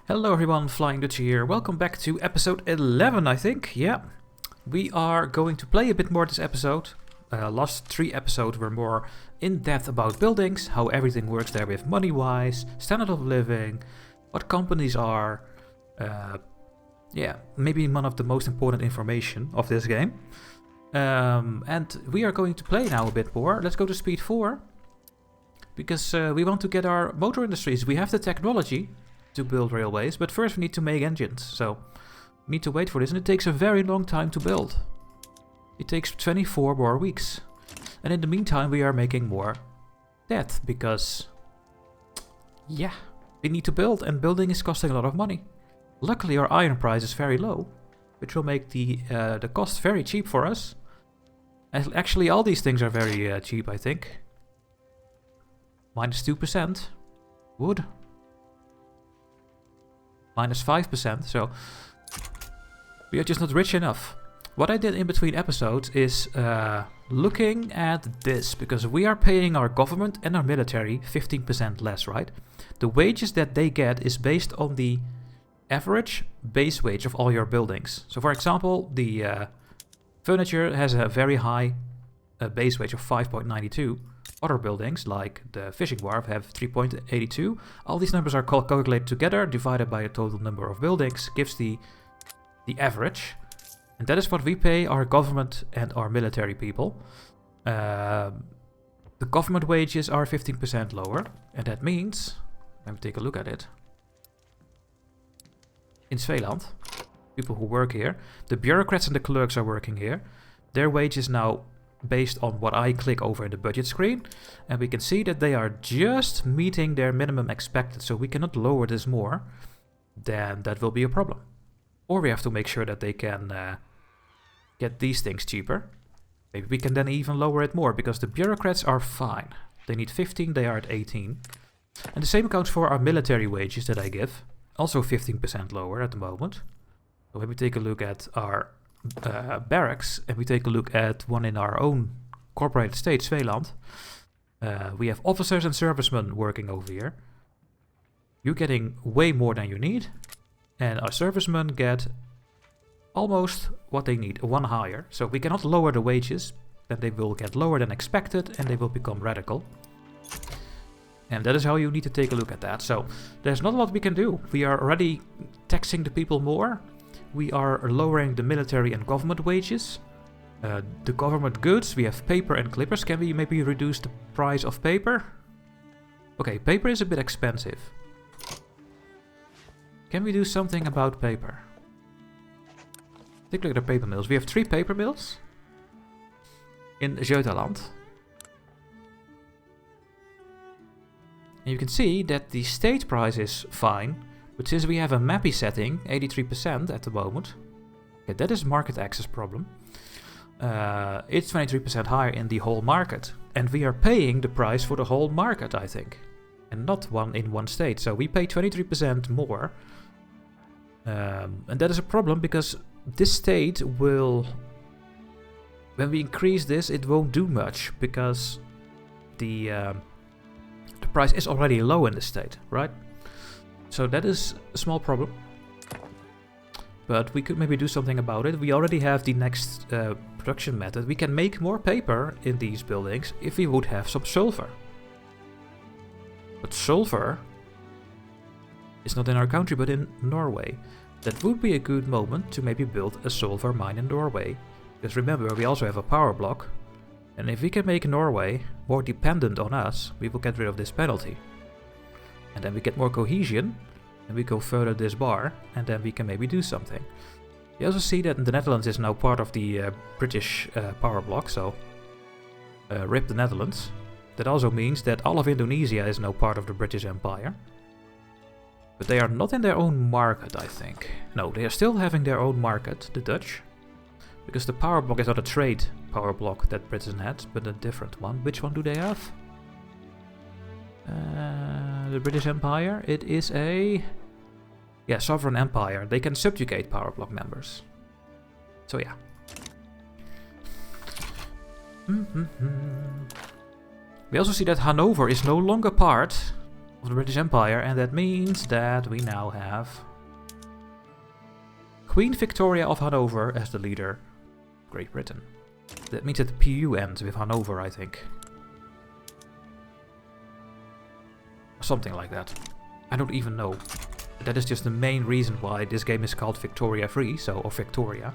Hello everyone, Flying Dutch here. Welcome back to episode 11, I think. Yeah, we are going to play a bit more this episode. Last 3 episodes were more in-depth about buildings, how everything works there with money-wise, standard of living, what companies are. Yeah, maybe one of the most important information of this game. And we are going to play now a bit more. Let's go to speed 4. Because we want to get our motor industries. We have the technology to build railways, but first we need to make engines. So we need to wait for this, and it takes a very long time to build. It takes 24 more weeks. And in the meantime we are making more debt, because yeah, we need to build, and building is costing a lot of money. Luckily our iron price is very low, which will make the cost very cheap for us. Actually all these things are very cheap, I think. Minus 2%. Wood. Minus 5%, so we are just not rich enough. What I did in between episodes is looking at this, because we are paying our government and our military 15% less, right? The wages that they get is based on the average base wage of all your buildings. So for example, the furniture has a very high base wage of 5.92. Other buildings, like the fishing wharf, have 3.82. All these numbers are calculated together, divided by a total number of buildings, gives the average. And that is what we pay our government and our military people. The government wages are 15% lower, and that means, let me take a look at it. In Zeeland, people who work here, the bureaucrats and the clerks are working here. Their wage is now based on what I click over in the budget screen, and we can see that they are just meeting their minimum expected, so we cannot lower this more. Then that will be a problem. Or we have to make sure that they can get these things cheaper. Maybe we can then even lower it more, because the bureaucrats are fine. They need 15, they are at 18. And the same accounts for our military wages that I give. Also 15% lower at the moment. So when we take a look at our barracks, and we take a look at one in our own corporated state, Zeeland, we have officers and servicemen working over here. You're getting way more than you need, and our servicemen get almost what they need, 1 higher. So we cannot lower the wages, then they will get lower than expected, and they will become radical. And that is how you need to take a look at that. So there's not a lot we can do. We are already taxing the people more. We are lowering the military and government wages. The government goods, we have paper and clippers. Can we maybe reduce the price of paper? Okay, paper is a bit expensive. Can we do something about paper? Take a look at the paper mills. We have 3 paper mills in Zeeland. And you can see that the state price is fine. But since we have a MAPI setting, 83% at the moment, okay, that is market access problem. It's 23% higher in the whole market. And we are paying the price for the whole market, I think. And not in one state. So we pay 23% more. And that is a problem, because this state will... When we increase this, it won't do much, because the price is already low in the state, right? So that is a small problem, but we could maybe do something about it. We already have the next production method. We can make more paper in these buildings if we would have some sulfur. But sulfur is not in our country, but in Norway. That would be a good moment to maybe build a sulfur mine in Norway. Because remember, we also have a power block. And if we can make Norway more dependent on us, we will get rid of this penalty. And then we get more cohesion, and we go further this bar, and then we can maybe do something. You also see that the Netherlands is now part of the British power block, so rip the Netherlands. That also means that all of Indonesia is now part of the British Empire. But they are not in their own market, I think. No, they are still having their own market, the Dutch. Because the power block is not a trade power block that Britain had, but a different one. Which one do they have? The British Empire. It is a... yeah, sovereign empire. They can subjugate power block members. So yeah. We also see that Hanover is no longer part of the British Empire, and that means that we now have Queen Victoria of Hanover as the leader of Great Britain. That means that the PU ends with Hanover, I think. Something like that. I don't even know. That is just the main reason why this game is called Victoria Free, so, or Victoria.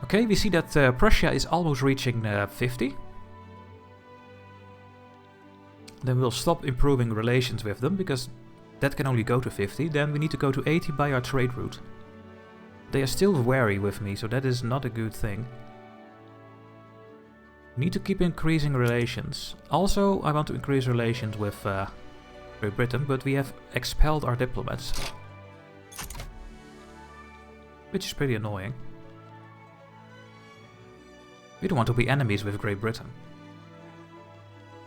Okay, we see that Prussia is almost reaching 50. Then we'll stop improving relations with them, because that can only go to 50. Then we need to go to 80 by our trade route. They are still wary with me, so that is not a good thing. Need to keep increasing relations. Also, I want to increase relations with Great Britain, but we have expelled our diplomats. Which is pretty annoying. We don't want to be enemies with Great Britain.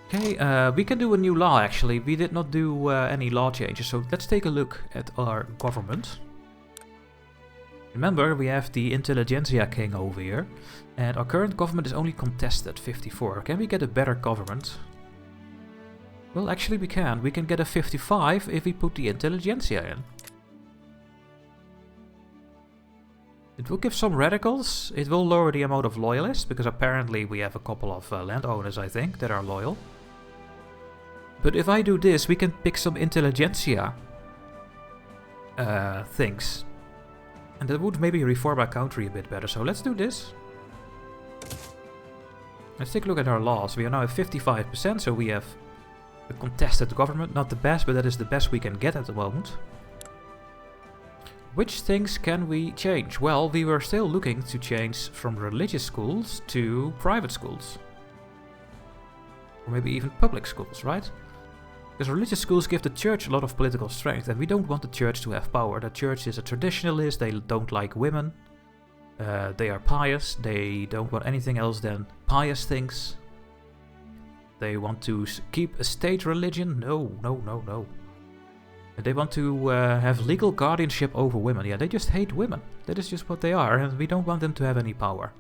Okay, we can do a new law actually. We did not do any law changes, so let's take a look at our government. Remember, we have the Intelligentsia King over here, and our current government is only contested 54. Can we get a better government? Well, actually we can. We can get a 55 if we put the Intelligentsia in. It will give some radicals. It will lower the amount of loyalists, because apparently we have a couple of landowners, I think, that are loyal. But if I do this, we can pick some Intelligentsia things. And that would maybe reform our country a bit better, so let's do this. Let's take a look at our laws. We are now at 55%, so we have a contested government. Not the best, but that is the best we can get at the moment. Which things can we change? Well, we were still looking to change from religious schools to private schools. Or maybe even public schools, right? Because religious schools give the church a lot of political strength, and we don't want the church to have power. The church is a traditionalist, they don't like women, they are pious, they don't want anything else than pious things. They want to keep a state religion? No, no, no, no. They want to have legal guardianship over women. Yeah, they just hate women. That is just what they are, and we don't want them to have any power.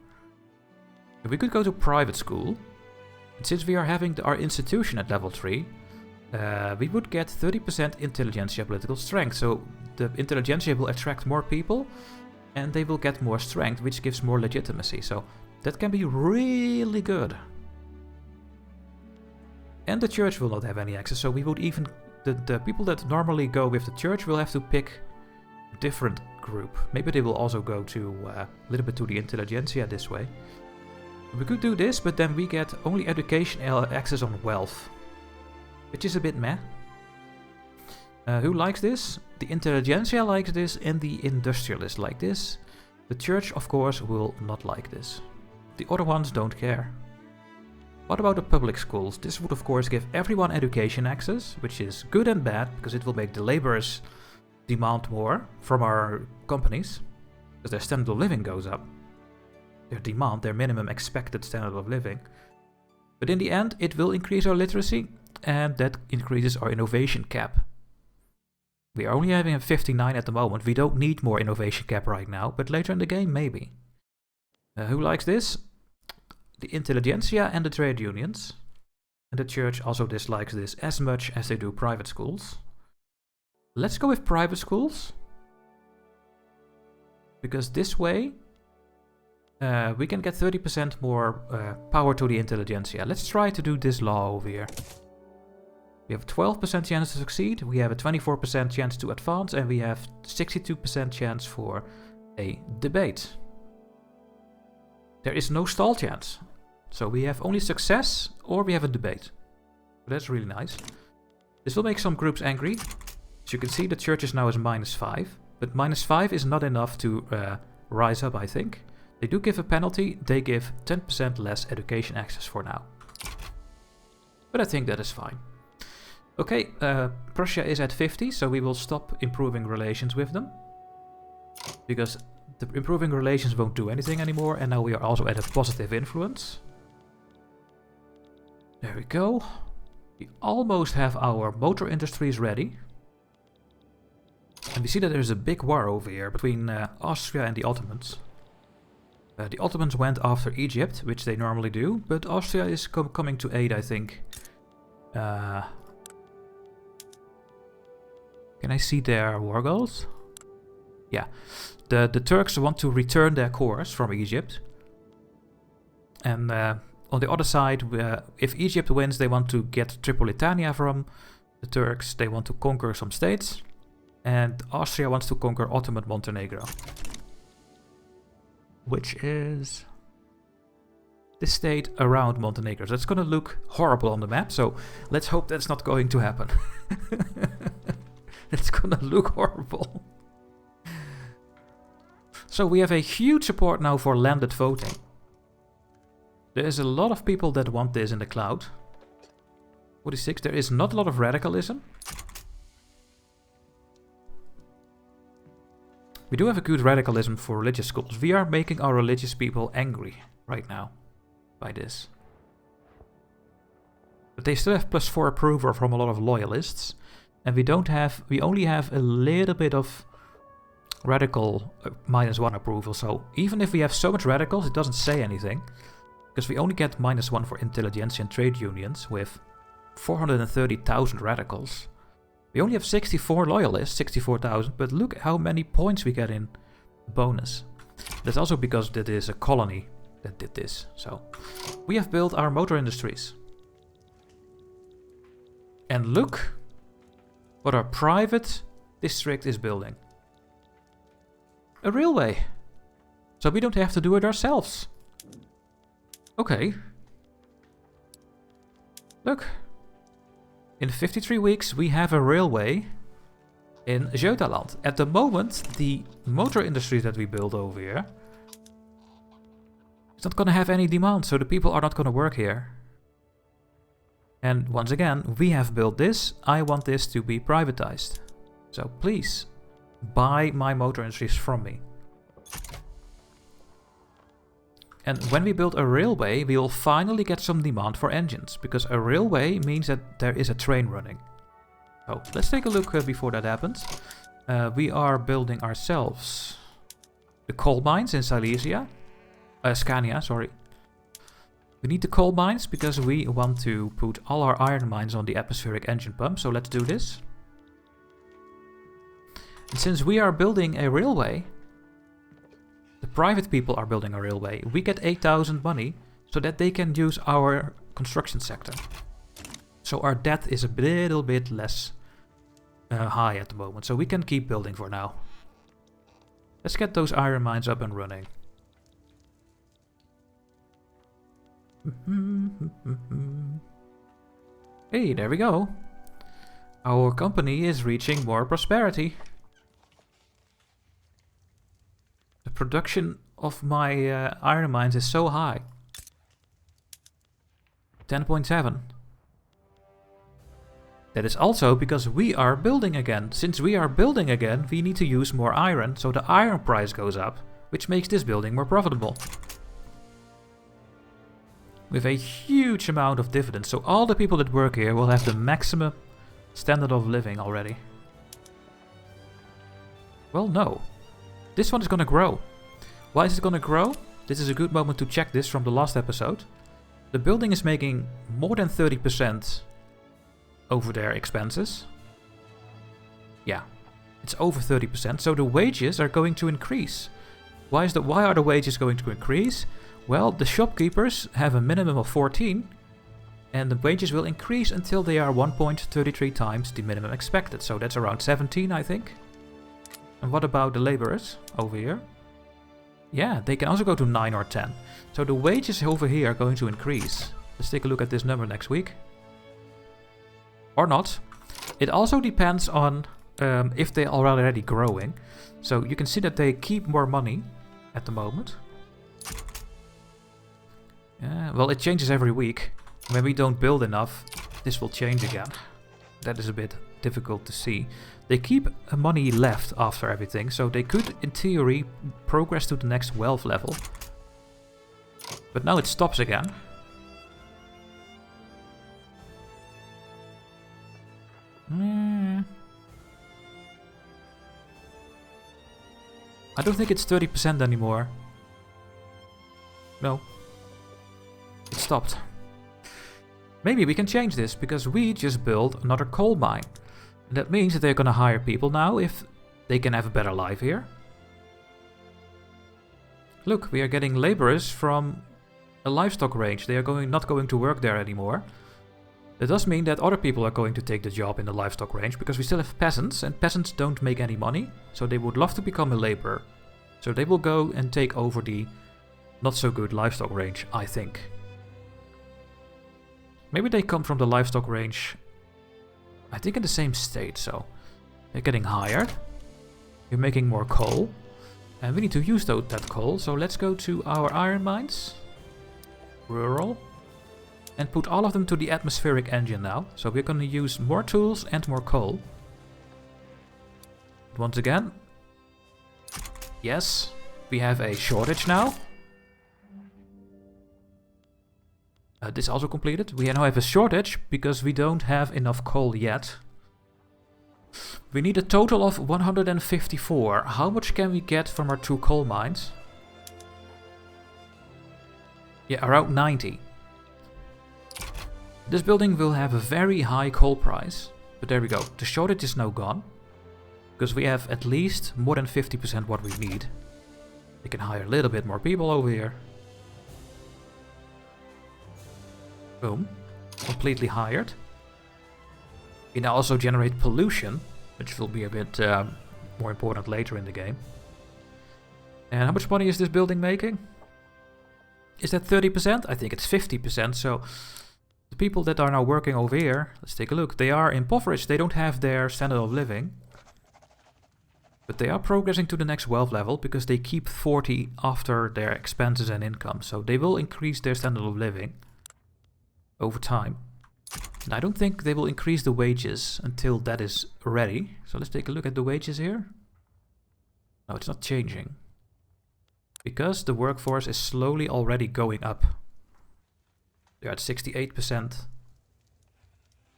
If we could go to private school, and since we are having our institution at level 3, we would get 30% intelligentsia political strength, so the intelligentsia will attract more people and they will get more strength, which gives more legitimacy, so that can be really good. And the church will not have any access, so we would even... The people that normally go with the church will have to pick a different group. Maybe they will also go to a little bit to the intelligentsia this way. We could do this, but then we get only education access on wealth. Which is a bit meh. Who likes this? The intelligentsia likes this and the industrialists like this. The church, of course, will not like this. The other ones don't care. What about the public schools? This would of course give everyone education access, which is good and bad, because it will make the laborers demand more from our companies, because their standard of living goes up. Their demand, their minimum expected standard of living. But in the end, it will increase our literacy, and that increases our innovation cap. We are only having a 59 at the moment. We don't need more innovation cap right now, but later in the game, maybe. Who likes this? The intelligentsia and the trade unions. And the church also dislikes this as much as they do private schools. Let's go with private schools. Because this way, we can get 30% more power to the intelligentsia. Let's try to do this law over here. We have a 12% chance to succeed, we have a 24% chance to advance, and we have 62% chance for a debate. There is no stall chance. So we have only success, or we have a debate. So that's really nice. This will make some groups angry. As you can see, the church is now as -5. But -5 is not enough to rise up, I think. They do give a penalty. They give 10% less education access for now. But I think that is fine. Okay, Prussia is at 50, so we will stop improving relations with them. Because the improving relations won't do anything anymore, and now we are also at a positive influence. There we go. We almost have our motor industries ready. And we see that there's a big war over here between Austria and the Ottomans. The Ottomans went after Egypt, which they normally do, but Austria is coming to aid, I think. Can I see their war goals? Yeah. The Turks want to return their cores from Egypt. And on the other side, if Egypt wins, they want to get Tripolitania from the Turks. They want to conquer some states. And Austria wants to conquer Ottoman Montenegro. Which is the state around Montenegro. So it's going to look horrible on the map. So let's hope that's not going to happen. It's going to look horrible. So we have a huge support now for landed voting. There is a lot of people that want this in the cloud. 46, there is not a lot of radicalism. We do have a good radicalism for religious schools. We are making our religious people angry right now by this. But they still have +4 approval from a lot of loyalists. And we only have a little bit of radical -1 approval. So even if we have so much radicals, it doesn't say anything. Because we only get -1 for intelligentsia and trade unions with 430,000 radicals. We only have 64 loyalists, 64,000, but look how many points we get in bonus. That's also because that is a colony that did this. So we have built our motor industries. And look what our private district is building. A railway. So we don't have to do it ourselves. Okay. Look. In 53 weeks we have a railway in Götaland. At the moment, the motor industry that we build over here is not going to have any demand, so the people are not going to work here. And once again, we have built this. I want this to be privatized. So please, buy my motor industries from me. And when we build a railway, we will finally get some demand for engines, because a railway means that there is a train running. So let's take a look before that happens. We are building ourselves the coal mines in Silesia. Scania, sorry. We need the coal mines because we want to put all our iron mines on the atmospheric engine pump. So let's do this. And since we are building a railway, the private people are building a railway, we get 8,000 money so that they can use our construction sector. So our debt is a little bit less high at the moment, so we can keep building for now. Let's get those iron mines up and running. Hey, there we go. Our company is reaching more prosperity. The production of my iron mines is so high. 10.7. That is also because we are building again. Since we are building again, we need to use more iron, so the iron price goes up, which makes this building more profitable. With a huge amount of dividends, so all the people that work here will have the maximum standard of living already. Well, no. This one is going to grow. Why is it going to grow? This is a good moment to check this from the last episode. The building is making more than 30% over their expenses. Yeah, it's over 30%, so the wages are going to increase. Why are the wages going to increase? Well, the shopkeepers have a minimum of 14, and the wages will increase until they are 1.33 times the minimum expected. So that's around 17, I think. And what about the laborers over here? Yeah, they can also go to 9 or 10. So the wages over here are going to increase. Let's take a look at this number next week. Or not. It also depends on if they are already growing. So you can see that they keep more money at the moment. Well, it changes every week. When we don't build enough, this will change again. That is a bit difficult to see. They keep money left after everything, so they could, in theory, progress to the next wealth level. But now it stops again. I don't think it's 30% anymore. No. It stopped. Maybe we can change this, because we just built another coal mine. That means that they're gonna hire people now if they can have a better life here. Look, we are getting laborers from a livestock range. They are not going to work there anymore. That does mean that other people are going to take the job in the livestock range, because we still have peasants, and peasants don't make any money, so they would love to become a laborer. So they will go and take over the not so good livestock range, I think. Maybe they come from the livestock range, I think in the same state, so they're getting hired. We're making more coal, and we need to use that coal, so let's go to our iron mines. Rural. And put all of them to the atmospheric engine now. So we're going to use more tools and more coal. Once again. Yes, we have a shortage now. This also completed. We now have a shortage because we don't have enough coal yet. We need a total of 154. How much can we get from our 2 coal mines? Yeah, around 90. This building will have a very high coal price, but there we go. The shortage is now gone, because we have at least more than 50% what we need. We can hire a little bit more people over here. Boom. Completely hired. We now also generate pollution, which will be a bit more important later in the game. And how much money is this building making? Is that 30%? I think it's 50%, so the people that are now working over here, let's take a look. They are impoverished, they don't have their standard of living. But they are progressing to the next wealth level because they keep 40 after their expenses and income. So they will increase their standard of living over time. And I don't think they will increase the wages until that is ready. So let's take a look at the wages here. No, it's not changing. Because the workforce is slowly already going up. They're at 68%.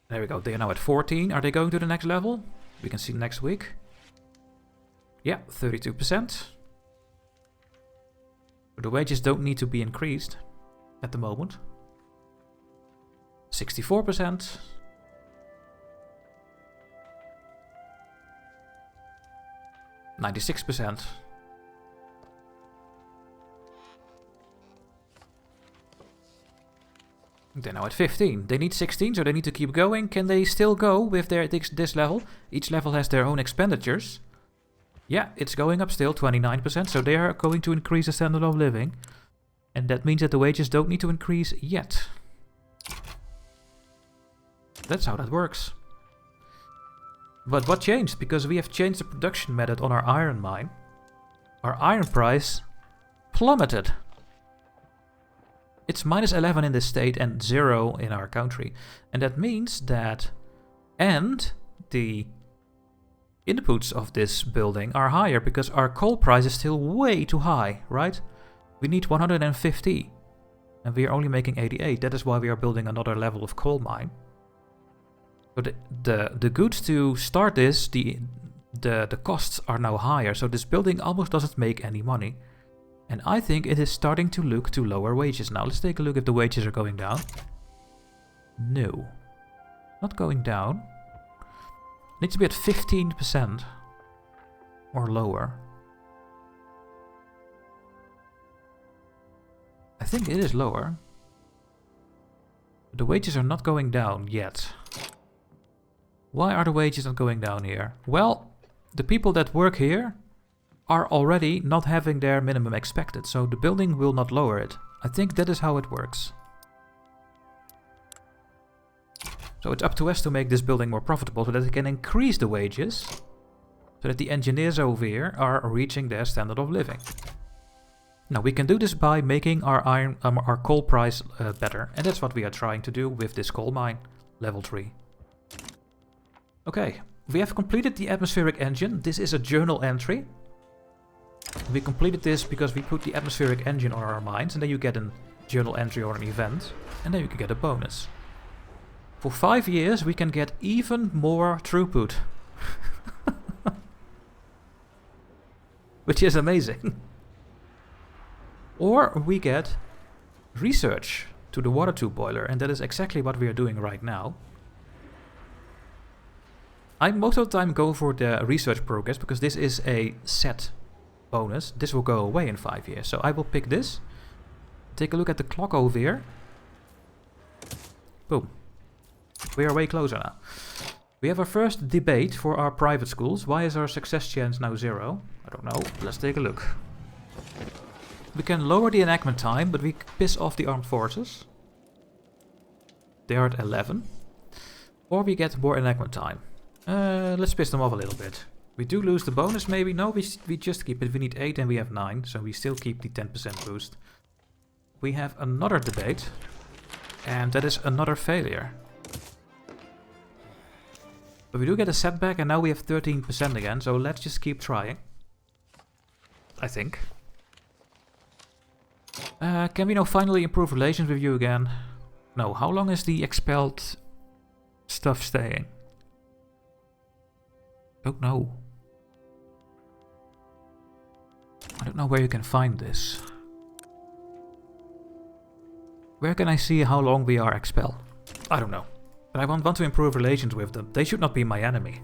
There we go. They are now at 14. Are they going to the next level? We can see next week. Yeah, 32%. But the wages don't need to be increased at the moment. 64%. %. They're now at 15. They need 16, so they need to keep going. Can they still go with their this level? Each level has their own expenditures. Yeah, it's going up still, 29%, so they are going to increase the standard of living. And that means that the wages don't need to increase yet. That's how that works. But what changed? Because we have changed the production method on our iron mine. Our iron price plummeted. It's -11 in this state and 0 in our country. And that means that... And the inputs of this building are higher because our coal price is still way too high, right? We need 150. And we are only making 88. That is why we are building another level of coal mine. So the goods to start this, the costs are now higher. So this building almost doesn't make any money. And I think it is starting to look to lower wages now. Let's take a look if the wages are going down. No. Not going down. Needs to be at 15% or lower. I think it is lower. But the wages are not going down yet. Why are the wages not going down here? Well, the people that work here are already not having their minimum expected, so the building will not lower it. I think that is how it works. So it's up to us to make this building more profitable so that it can increase the wages, so that the engineers over here are reaching their standard of living. Now we can do this by making our coal price better, and that's what we are trying to do with this coal mine, level 3. Okay, we have completed the atmospheric engine. This is a journal entry. We completed this because we put the atmospheric engine on our mines, and then you get a journal entry or an event, and then you can get a bonus. For 5 years we can get even more throughput. Which is amazing. Or we get research to the water tube boiler, and that is exactly what we are doing right now. I most of the time go for the research progress because this is a set bonus. This will go away in 5 years. So I will pick this. Take a look at the clock over here. Boom. We are way closer now. We have our first debate for our private schools. Why is our success chance now 0? I don't know. Let's take a look. We can lower the enactment time, but we piss off the armed forces. They are at 11. Or we get more enactment time. Let's piss them off a little bit. We do lose the bonus maybe. No, we just keep it. We need 8 and we have 9. So we still keep the 10% boost. We have another debate. And that is another failure. But we do get a setback and now we have 13% again. So let's just keep trying. I think. Can we now finally improve relations with you again? No. How long is the expelled stuff staying? Don't know. I don't know where you can find this. Where can I see how long we are expelled? I don't know. But I want to improve relations with them. They should not be my enemy.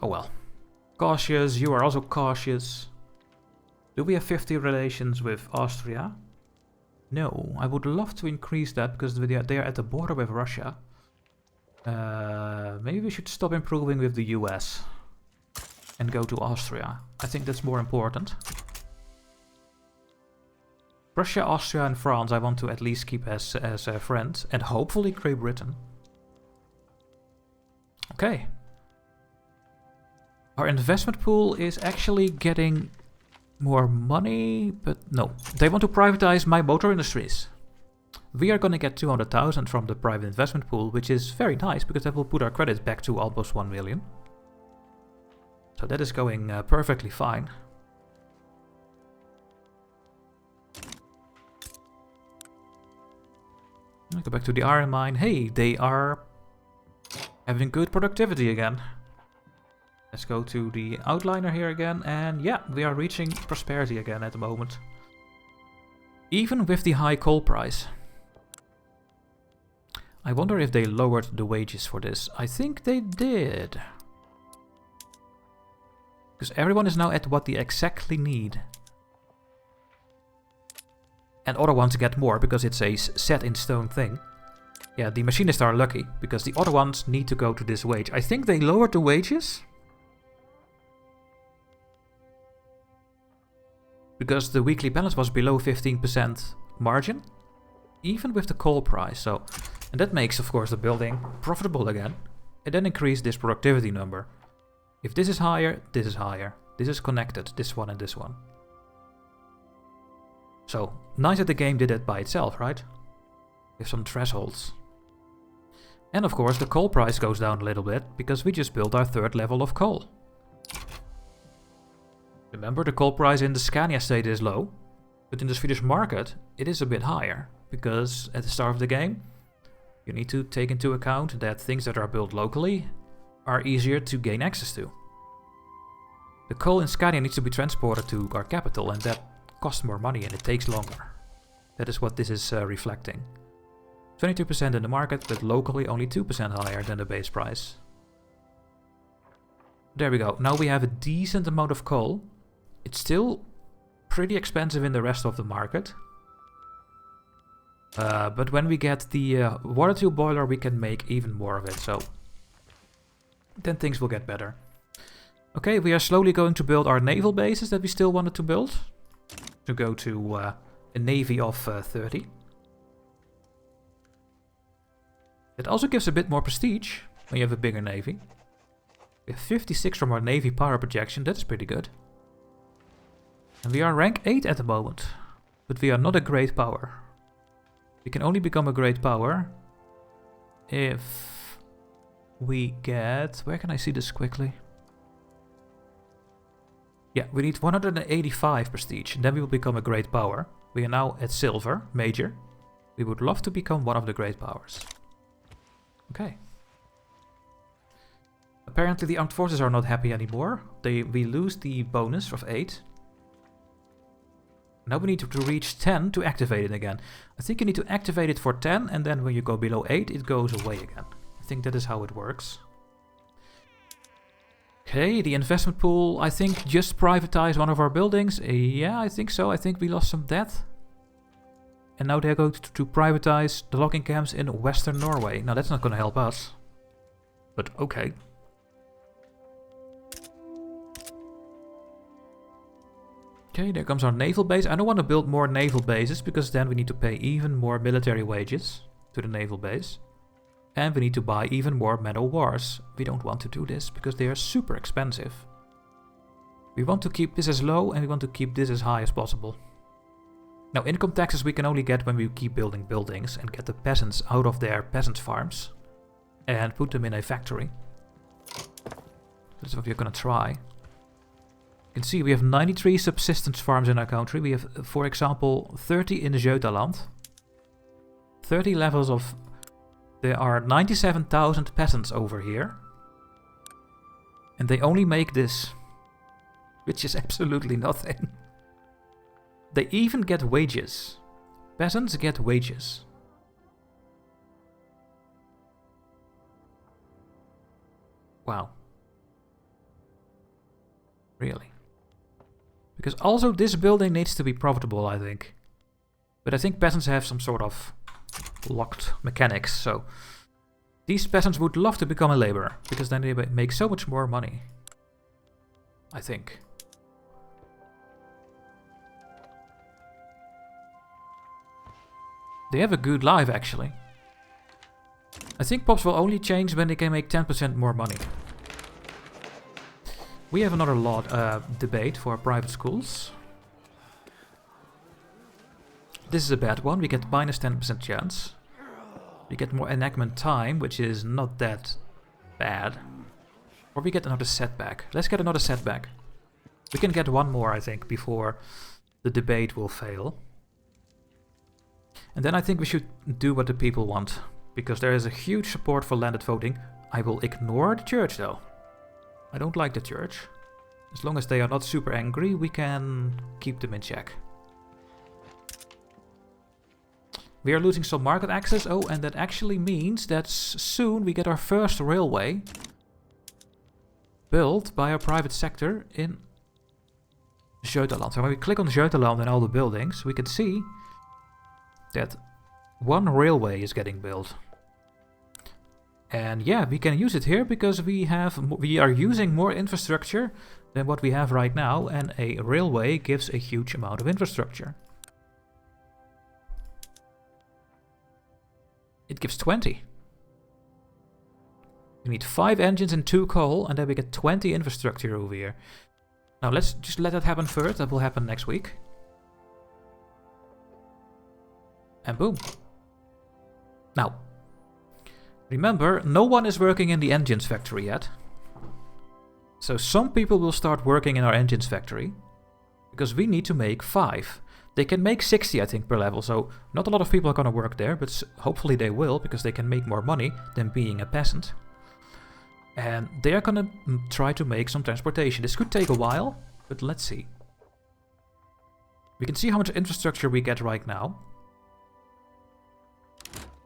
Oh well. Cautious, you are also cautious. Do we have 50 relations with Austria? No, I would love to increase that because they are at the border with Russia. Maybe we should stop improving with the US and go to Austria. I think that's more important. Russia, Austria and France I want to at least keep as friends, and hopefully Great Britain. Okay. Our investment pool is actually getting more money, but no. They want to privatize my motor industries. We are going to get 200,000 from the private investment pool, which is very nice because that will put our credits back to almost 1 million. So that is going perfectly fine. I'll go back to the iron mine. Hey, they are having good productivity again. Let's go to the outliner here again. And yeah, we are reaching prosperity again at the moment. Even with the high coal price. I wonder if they lowered the wages for this. I think they did. Because everyone is now at what they exactly need. And other ones get more because it's a set in stone thing. Yeah, the machinists are lucky because the other ones need to go to this wage. I think they lowered the wages. Because the weekly balance was below 15% margin. Even with the coal price. So, and that makes, of course, the building profitable again. And then increase this productivity number. If this is higher, this is higher. This is connected, this one and this one. So, nice that the game did it by itself, right? With some thresholds. And of course the coal price goes down a little bit, because we just built our 3rd level of coal. Remember, the coal price in the Scania state is low, but in the Swedish market it is a bit higher, because at the start of the game you need to take into account that things that are built locally are easier to gain access to. The coal in Scania needs to be transported to our capital, and that costs more money and it takes longer. That is what this is reflecting. 22% in the market, but locally only 2% higher than the base price. There we go. Now we have a decent amount of coal. It's still pretty expensive in the rest of the market. But when we get the water tube boiler, we can make even more of it. So then things will get better. Okay, we are slowly going to build our naval bases that we still wanted to build. To go to a navy of 30. It also gives a bit more prestige when you have a bigger navy. We have 56 from our navy power projection, that is pretty good. And we are rank 8 at the moment. But we are not a great power. We can only become a great power if we get... Where can I see this quickly? Yeah, we need 185 prestige, and then we will become a great power. We are now at silver, major. We would love to become one of the great powers. Okay. Apparently the armed forces are not happy anymore. We lose the bonus of 8. Now we need to reach 10 to activate it again. I think you need to activate it for 10, and then when you go below 8, it goes away again. I think that is how it works. Okay, the investment pool, I think just privatized one of our buildings. Yeah, I think so. I think we lost some debt. And now they're going to privatize the logging camps in Western Norway. Now that's not going to help us. But okay. Okay, there comes our naval base. I don't want to build more naval bases because then we need to pay even more military wages to the naval base. And we need to buy even more men of wars. We don't want to do this because they are super expensive. We want to keep this as low and we want to keep this as high as possible. Now, income taxes we can only get when we keep building buildings and get the peasants out of their peasant farms and put them in a factory. That's what we're gonna try. You can see we have 93 subsistence farms in our country. We have, for example, 30 in the Götaland. 30 levels of... There are 97,000 peasants over here. And they only make this. Which is absolutely nothing. They even get wages. Peasants get wages. Wow. Really. Because also this building needs to be profitable, I think. But I think peasants have some sort of locked mechanics, so these peasants would love to become a laborer, because then they make so much more money. I think. They have a good life, actually. I think pops will only change when they can make 10% more money. We have another law debate for private schools. This is a bad one. We get minus 10% chance. We get more enactment time, which is not that bad. Or we get another setback. Let's get another setback. We can get one more, I think, before the debate will fail. And then I think we should do what the people want. Because there is a huge support for landed voting. I will ignore the church, though. I don't like the church. As long as they are not super angry, we can keep them in check. We are losing some market access. Oh, and that actually means that soon we get our first railway built by our private sector in Götaland. So when we click on Götaland and all the buildings, we can see that one railway is getting built. And yeah, we can use it here because we are using more infrastructure than what we have right now, and a railway gives a huge amount of infrastructure. It gives 20. We need 5 engines and 2 coal, and then we get 20 infrastructure over here. Now let's just let that happen first. That will happen next week. And boom. Now, remember, no one is working in the engines factory yet. So some people will start working in our engines factory. Because we need to make 5. They can make 60, I think, per level. So not a lot of people are going to work there. But hopefully they will, because they can make more money than being a peasant. And they are going to try to make some transportation. This could take a while, but let's see. We can see how much infrastructure we get right now.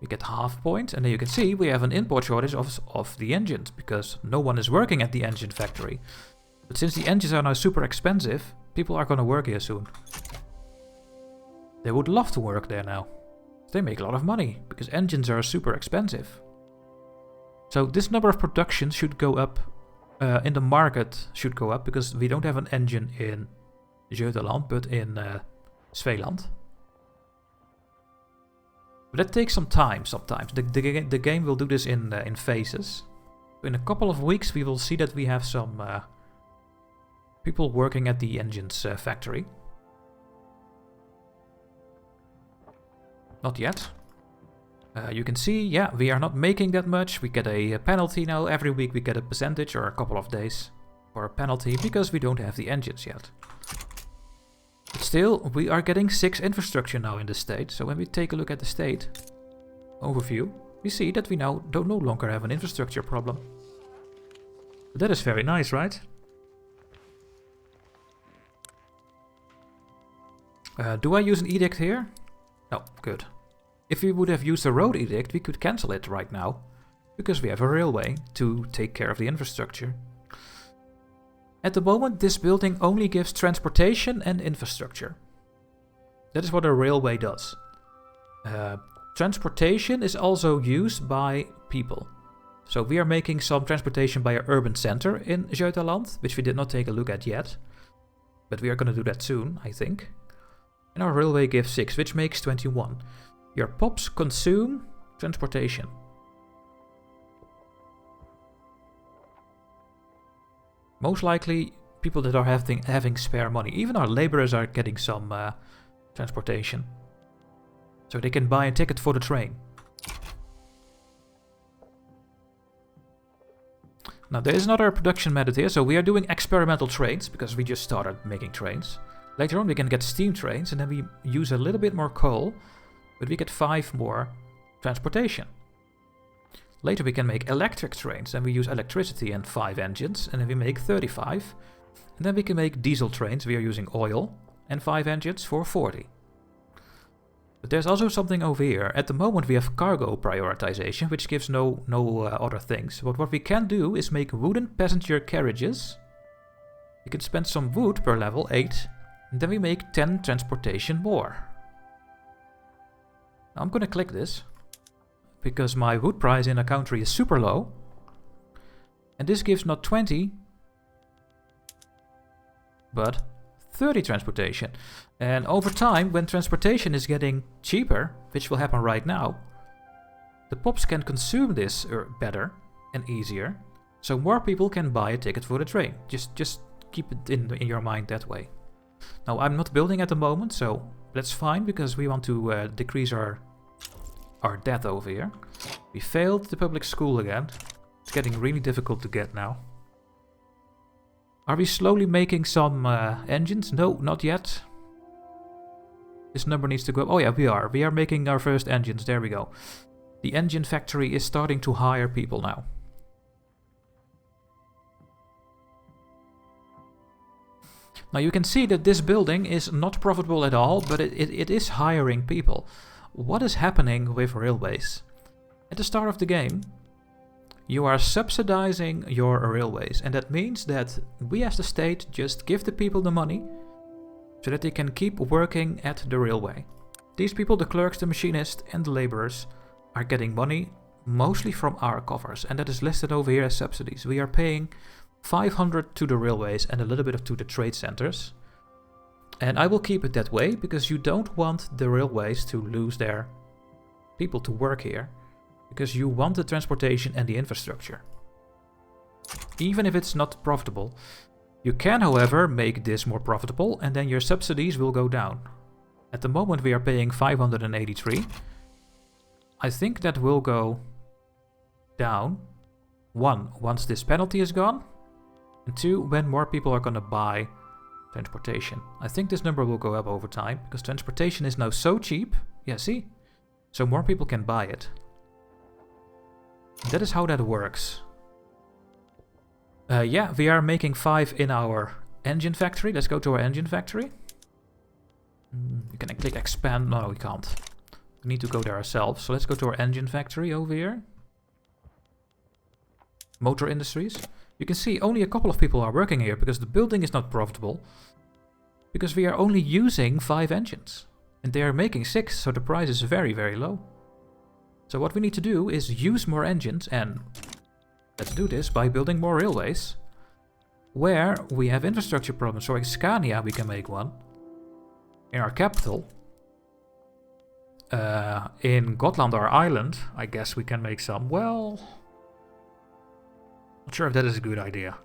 We get half point, and then you can see we have an import shortage of the engines, because no one is working at the engine factory. But since the engines are now super expensive, people are going to work here soon. They would love to work there now. They make a lot of money, because engines are super expensive. So this number of productions should go up, in the market should go up, because we don't have an engine in Götaland, but in Svealand. But that takes some time sometimes. The game will do this in phases. In a couple of weeks we will see that we have some people working at the engines factory. Not yet. You can see, yeah, we are not making that much. We get a penalty now. Every week we get a percentage or a couple of days for a penalty because we don't have the engines yet. But still, we are getting 6 infrastructure now in the state. So when we take a look at the state overview, we see that we now no longer have an infrastructure problem. But that is very nice, right? Do I use an edict here? No, good. If we would have used a road edict, we could cancel it right now. because we have a railway to take care of the infrastructure. At the moment, this building only gives transportation and infrastructure. That is what a railway does. Transportation is also used by people. So we are making some transportation by an urban center in Götaland, which we did not take a look at yet. But we are going to do that soon, I think. And our railway gives 6, which makes 21. Your pops consume transportation. Most likely, people that are having spare money. Even our laborers are getting some transportation. So they can buy a ticket for the train. Now there is another production method here. So we are doing experimental trains because we just started making trains. Later on we can get steam trains and then we use a little bit more coal. But we get 5 more transportation. Later we can make electric trains and we use electricity and 5 engines and then we make 35. And then we can make diesel trains, we are using oil and 5 engines for 40. But there's also something over here. At the moment we have cargo prioritization, which gives no other things. But what we can do is make wooden passenger carriages. We can spend some wood per level, 8. And then we make 10 transportation more. Now I'm gonna click this. Because my wood price in a country is super low. And this gives not 20, but 30 transportation. And over time, when transportation is getting cheaper, which will happen right now, the pops can consume this better and easier. So more people can buy a ticket for the train. Just keep it in your mind that way. Now I'm not building at the moment, so that's fine because we want to decrease our debt over here. We failed the public school again. It's getting really difficult to get now. Are we slowly making some engines? No, not yet. This number needs to go... Oh yeah, we are. We are making our first engines. There we go. The engine factory is starting to hire people now. Now you can see that this building is not profitable at all, but it is hiring people. What is happening with railways? At the start of the game, you are subsidizing your railways, and that means that we as the state just give the people the money so that they can keep working at the railway. These people, the clerks, the machinists and the laborers, are getting money mostly from our coffers, and that is listed over here as subsidies. We are paying 500 to the railways and a little bit to the trade centers. And I will keep it that way because you don't want the railways to lose their people to work here. Because you want the transportation and the infrastructure. Even if it's not profitable. You can, however, make this more profitable and then your subsidies will go down. At the moment we are paying 583. I think that will go down. 1, once this penalty is gone. And 2, when more people are gonna buy transportation. I think this number will go up over time because transportation is now so cheap. Yeah, see? So more people can buy it. That is how that works. Yeah, we are making 5 in our engine factory. Let's go to our engine factory. We can click expand. No, we can't. We need to go there ourselves. So let's go to our engine factory over here. Motor industries. You can see only a couple of people are working here because the building is not profitable. Because we are only using 5 engines. And they are making 6, so the price is very, very low. So what we need to do is use more engines, and let's do this by building more railways. Where we have infrastructure problems. So in Scania we can make one. In our capital. In Gotland, our island, I guess we can make some. Well, not sure if that is a good idea.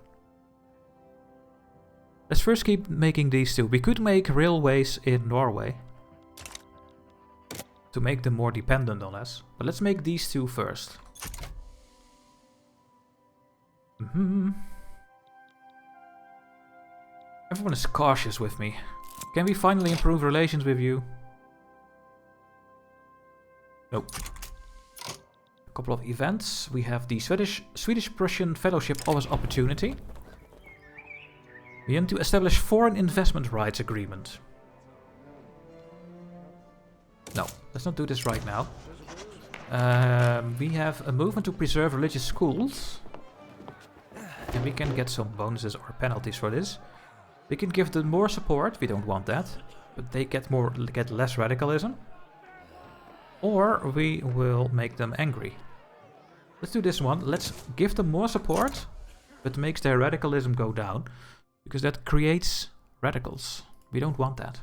Let's first keep making these 2. We could make railways in Norway. To make them more dependent on us. But let's make these 2 first. Everyone is cautious with me. Can we finally improve relations with you? Nope. A couple of events. We have the Swedish-Prussian Fellowship Office Opportunity. We aim to establish foreign investment rights agreement. No, let's not do this right now. We have a movement to preserve religious schools. And we can get some bonuses or penalties for this. We can give them more support, we don't want that. But they get less radicalism. Or we will make them angry. Let's do this one. Let's give them more support, but makes their radicalism go down. Because that creates radicals. We don't want that.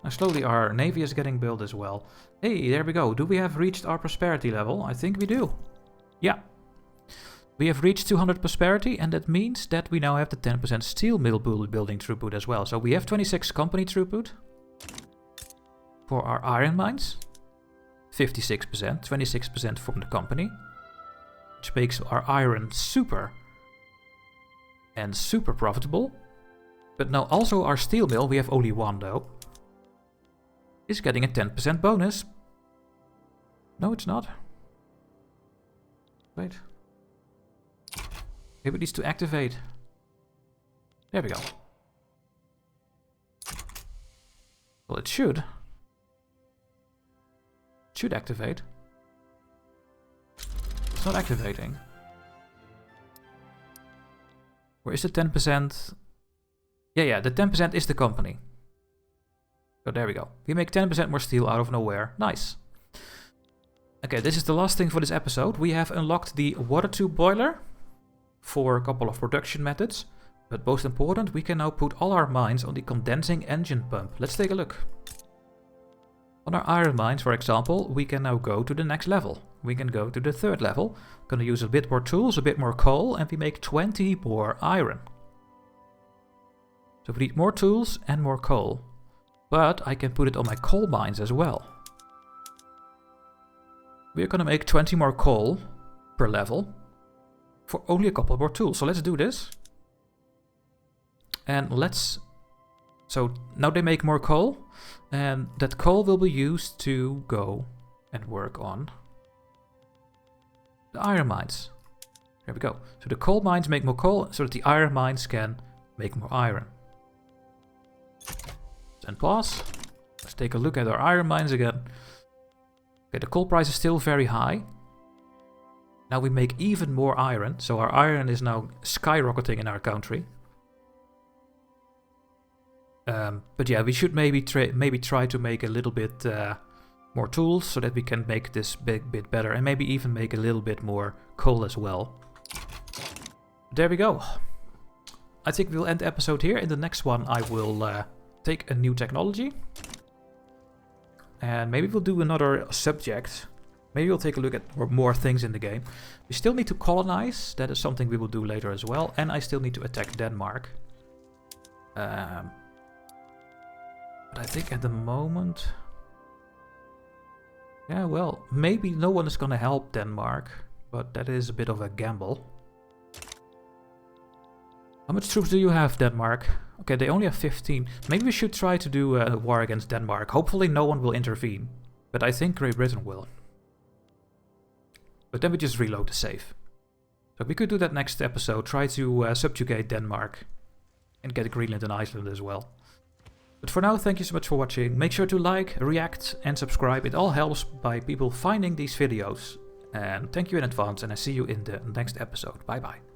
Now slowly our navy is getting built as well. Hey, there we go. Do we have reached our prosperity level? I think we do. Yeah. We have reached 200 prosperity, and that means that we now have the 10% steel mill building throughput as well. So we have 26 company throughput for our iron mines. 56%, 26% from the company. Which makes our iron super profitable. But now also our steel mill, we have only one though, is getting a 10% bonus. No, it's not. Wait. Maybe it needs to activate. There we go. Well, it should. It should activate. It's not activating. Where is the 10%? Yeah, the 10% is the company. So there we go. We make 10% more steel out of nowhere. Nice. Okay, this is the last thing for this episode. We have unlocked the water tube boiler for a couple of production methods. But most important, we can now put all our mines on the condensing engine pump. Let's take a look. On our iron mines, for example, we can now go to the next level. We can go to the third level. Gonna use a bit more tools, a bit more coal, and we make 20 more iron. So we need more tools and more coal. But I can put it on my coal mines as well. We're gonna make 20 more coal per level for only a couple more tools. So let's do this. And let's... So now they make more coal. And that coal will be used to go and work on the iron mines. There we go. So the coal mines make more coal so that the iron mines can make more iron. And pause. Let's take a look at our iron mines again. Okay, the coal price is still very high. Now we make even more iron, so our iron is now skyrocketing in our country. But yeah, we should maybe try to make a little bit more tools so that we can make this bit better, and maybe even make a little bit more coal as well. There we go. I think we'll end the episode here. In the next one I will take a new technology. And maybe we'll do another subject. Maybe we'll take a look at more things in the game. We still need to colonize. That is something we will do later as well. And I still need to attack Denmark. But I think at the moment... Yeah, well, maybe no one is gonna help Denmark. But that is a bit of a gamble. How much troops do you have, Denmark? Okay, they only have 15. Maybe we should try to do a war against Denmark. Hopefully no one will intervene. But I think Great Britain will. But then we just reload the save. So we could do that next episode. Try to subjugate Denmark. And get Greenland and Iceland as well. But for now, thank you so much for watching. Make sure to like, react and subscribe. It all helps by people finding these videos. And thank you in advance, and I see you in the next episode. Bye bye.